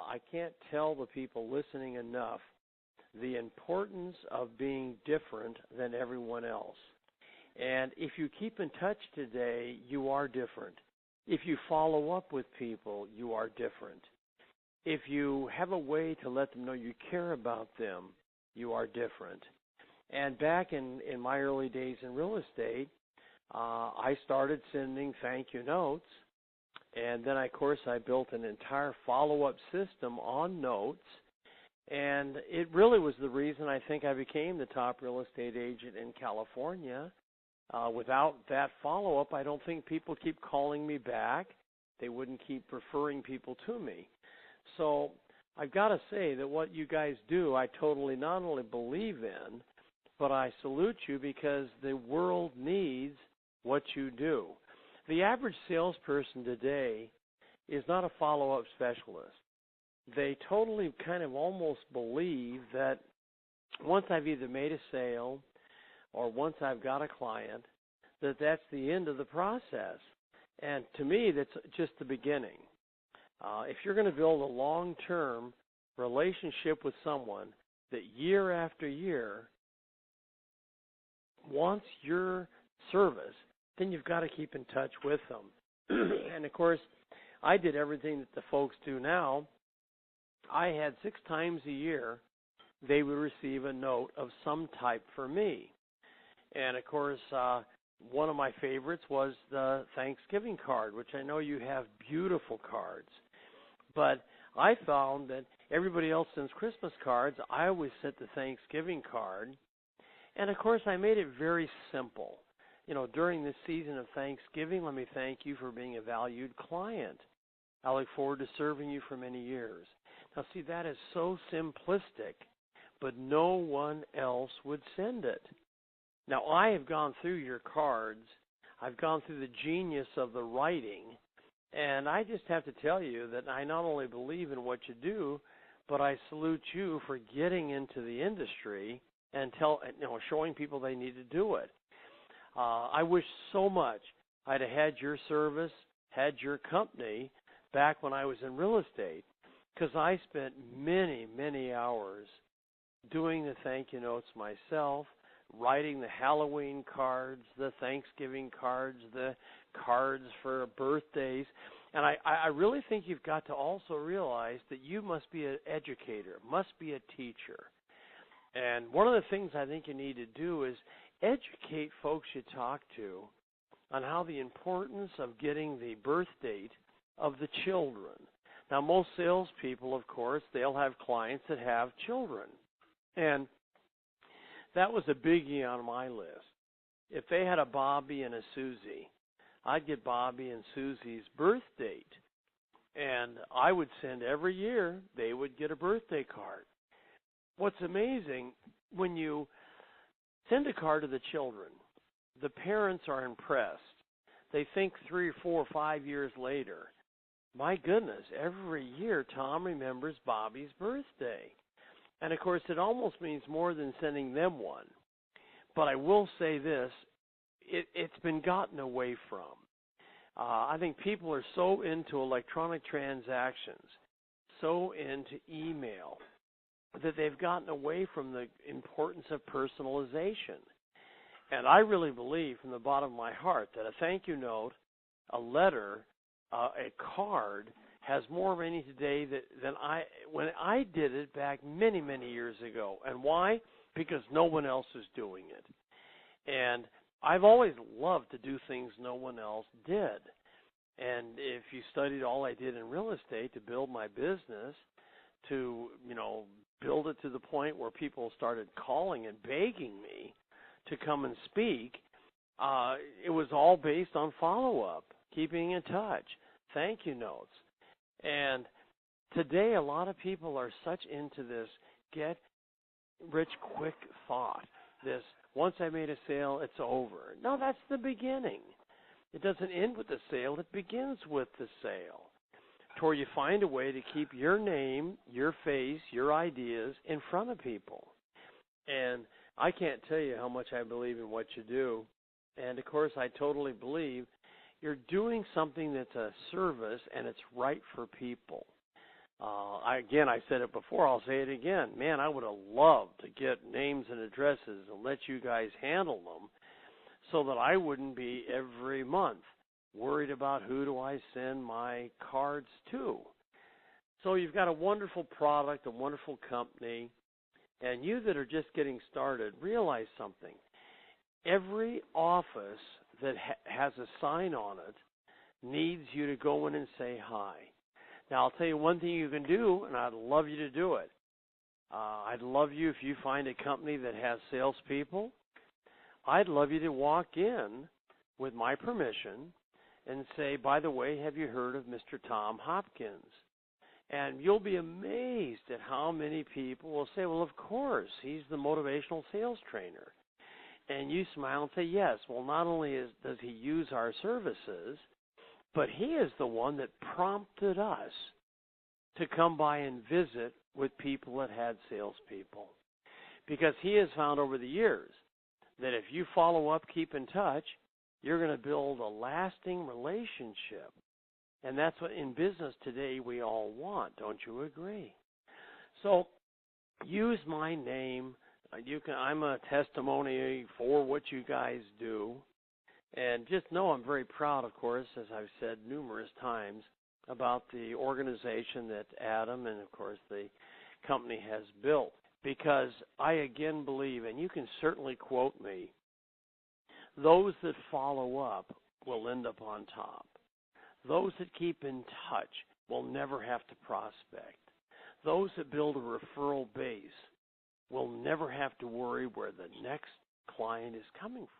I can't tell the people listening enough the importance of being different than everyone else. And if you keep in touch today, you are different. If you follow up with people, you are different. If you have a way to let them know you care about them, you are different. And back in my early days in real estate, I started sending thank you notes. And then, of course, I built an entire follow-up system on notes. And it really was the reason I think I became the top real estate agent in California. Without that follow-up, I don't think people keep calling me back. They wouldn't keep referring people to me. So I've got to say that what you guys do, I totally not only believe in, but I salute you because the world needs what you do. The average salesperson today is not a follow-up specialist. They totally kind of almost believe that once I've either made a sale or once I've got a client, that's the end of the process. And to me, that's just the beginning. If you're going to build a long-term relationship with someone that year after year wants your service, then you've got to keep in touch with them. And, of course, I did everything that the folks do now. I had 6 times a year they would receive a note of some type for me. And, of course, one of my favorites was the Thanksgiving card, which I know you have beautiful cards. But I found that everybody else sends Christmas cards. I always sent the Thanksgiving card. And, of course, I made it very simple. You know, during this season of Thanksgiving, let me thank you for being a valued client. I look forward to serving you for many years. Now, see, that is so simplistic, but no one else would send it. Now, I have gone through your cards. I've gone through the genius of the writing, and I just have to tell you that I not only believe in what you do, but I salute you for getting into the industry and showing people they need to do it. I wish so much I'd have had your service, had your company back when I was in real estate, because I spent many, many hours doing the thank you notes myself, writing the Halloween cards, the Thanksgiving cards, the cards for birthdays. And I really think you've got to also realize that you must be an educator, must be a teacher. And one of the things I think you need to do is educate folks you talk to on how the importance of getting the birth date of the children. Now, most salespeople, of course, they'll have clients that have children. And that was a biggie on my list. If they had a Bobby and a Susie, I'd get Bobby and Susie's birth date. And I would send every year, they would get a birthday card. What's amazing, when you send a card to the children, the parents are impressed. They think 3 or 4 or 5 years later, my goodness, every year Tom remembers Bobby's birthday. And, of course, it almost means more than sending them one. But I will say this, it's been gotten away from. I think people are so into electronic transactions, so into email, that they've gotten away from the importance of personalization. And I really believe from the bottom of my heart that a thank you note, a letter, a card has more meaning today than when I did it back many, many years ago. And why? Because no one else is doing it. And I've always loved to do things no one else did. And if you studied all I did in real estate to build my business, to, build it to the point where people started calling and begging me to come and speak, it was all based on follow-up, keeping in touch, thank you notes. And today a lot of people are such into this get-rich-quick thought, this once I made a sale, it's over. No, that's the beginning. It doesn't end with the sale. It begins with the sale, to where you find a way to keep your name, your face, your ideas in front of people. And I can't tell you how much I believe in what you do. And, of course, I totally believe you're doing something that's a service and it's right for people. I said it before, I'll say it again. Man, I would have loved to get names and addresses and let you guys handle them so that I wouldn't be every month worried about who do I send my cards to. So you've got a wonderful product, a wonderful company, and you that are just getting started, realize something. Every office that has a sign on it needs you to go in and say hi. Now, I'll tell you one thing you can do, and I'd love you to do it. I'd love you if you find a company that has salespeople. I'd love you to walk in with my permission and say, by the way, have you heard of Mr. Tom Hopkins? And you'll be amazed at how many people will say, well, of course, he's the motivational sales trainer. And you smile and say, yes, well, not only does he use our services, but he is the one that prompted us to come by and visit with people that had salespeople. Because he has found over the years that if you follow up, keep in touch, you're going to build a lasting relationship. And that's what in business today we all want, don't you agree? So use my name. I'm a testimony for what you guys do. And just know I'm very proud, of course, as I've said numerous times, about the organization that Adam and, of course, the company has built. Because I again believe, and you can certainly quote me, those that follow up will end up on top. Those that keep in touch will never have to prospect. Those that build a referral base will never have to worry where the next client is coming from.